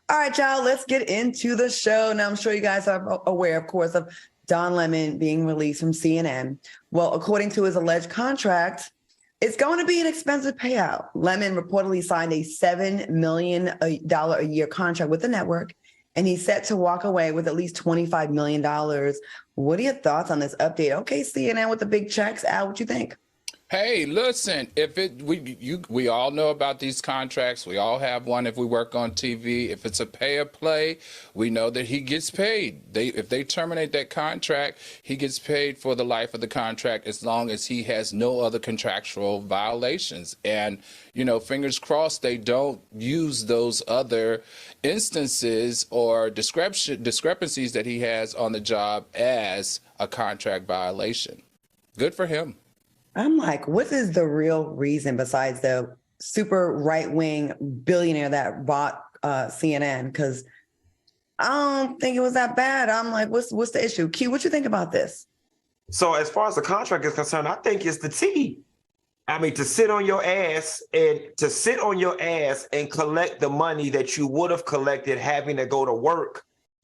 All right, y'all, let's get into the show. Now, I'm sure you guys are aware, of course, of Don Lemon being released from CNN. Well, according to his alleged contract, it's going to be an expensive payout. Lemon reportedly signed a $7 million a year contract with the network, and he's set to walk away with at least $25 million. What are your thoughts on this update? Okay, CNN with the big checks. Al, what you think? Hey, listen, we all know about these contracts. We all have one if we work on TV. If it's a pay or play, we know that he gets paid. If they terminate that contract, he gets paid for the life of the contract as long as he has no other contractual violations. And, fingers crossed they don't use those other instances or discrepancies that he has on the job as a contract violation. Good for him. I'm like, what is the real reason besides the super right-wing billionaire that bought CNN? Because I don't think it was that bad. I'm like, what's the issue? Q, what you think about this? So as far as the contract is concerned, I think it's the T. I mean, to sit on your ass and collect the money that you would have collected having to go to work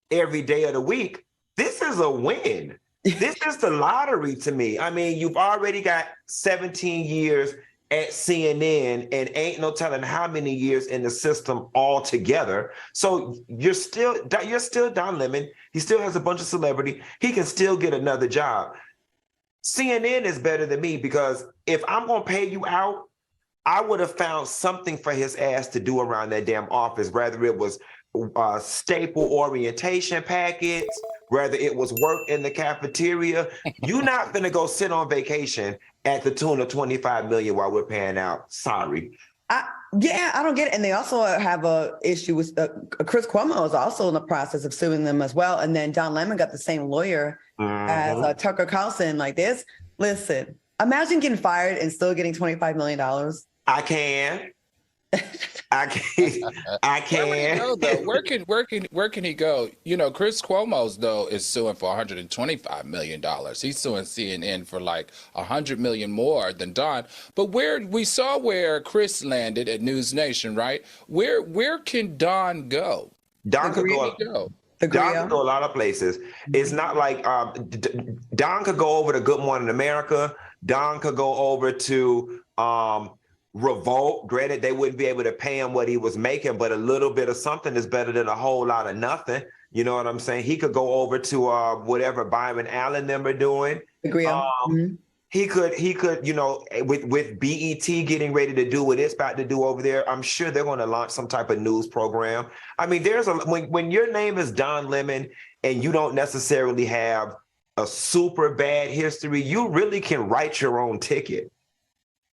every day of the week. This is a win. This is the lottery to me. I mean, you've already got 17 years at CNN and ain't no telling how many years in the system altogether. So you're still Don Lemon. He still has a bunch of celebrity. He can still get another job. CNN is better than me because if I'm going to pay you out, I would have found something for his ass to do around that damn office, whether it was staple orientation packets, whether it was work in the cafeteria. You're not going to go sit on vacation at the tune of $25 million while we're paying out. Sorry. I don't get it. And they also have a issue with Chris Cuomo is also in the process of suing them as well. And then Don Lemon got the same lawyer as Tucker Carlson. Like this. Listen, imagine getting fired and still getting $25 million. I can. I can. Where can he go? Chris Cuomo's though is suing for $125 million. He's suing CNN for like $100 million more than Don. But we saw where Chris landed at News Nation, right? Where can Don go? Don could go. Don could go a lot of places. It's not like Don could go over to Good Morning America. Don could go over to Revolt. Granted, they wouldn't be able to pay him what he was making, but a little bit of something is better than a whole lot of nothing. You know what I'm saying? He could go over to whatever Byron Allen them are doing. Agree. He could, with BET getting ready to do what it's about to do over there, I'm sure they're going to launch some type of news program. I mean, when your name is Don Lemon and you don't necessarily have a super bad history, you really can write your own ticket.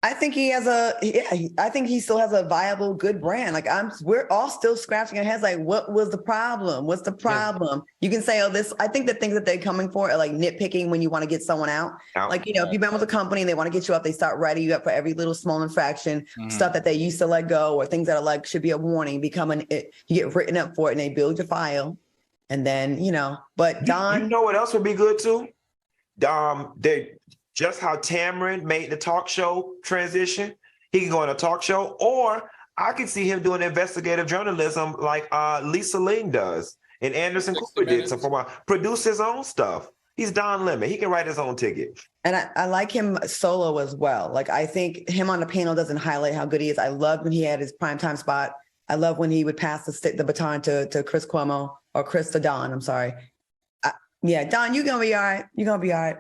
I think I think he still has a viable, good brand. Like we're all still scratching our heads. Like, what was the problem? What's the problem? Yeah. You can say, I think the things that they're coming for are like nitpicking when you want to get someone out. Like, if you've been with a company and they want to get you up, they start writing you up for every little small infraction, stuff that they used to let go or things that are like, should be a warning, you get written up for it and they build your file. And then, but Don. You know what else would be good too? Just how Tamron made the talk show transition. He can go on a talk show, or I could see him doing investigative journalism like Lisa Ling does and Anderson Cooper did for a while. Produce his own stuff. He's Don Lemon. He can write his own ticket. And I like him solo as well. Like, I think him on the panel doesn't highlight how good he is. I love when he had his primetime spot. I love when he would pass the baton to Chris Cuomo or Chris to Don. I'm sorry. Don, you're going to be all right. You're going to be all right.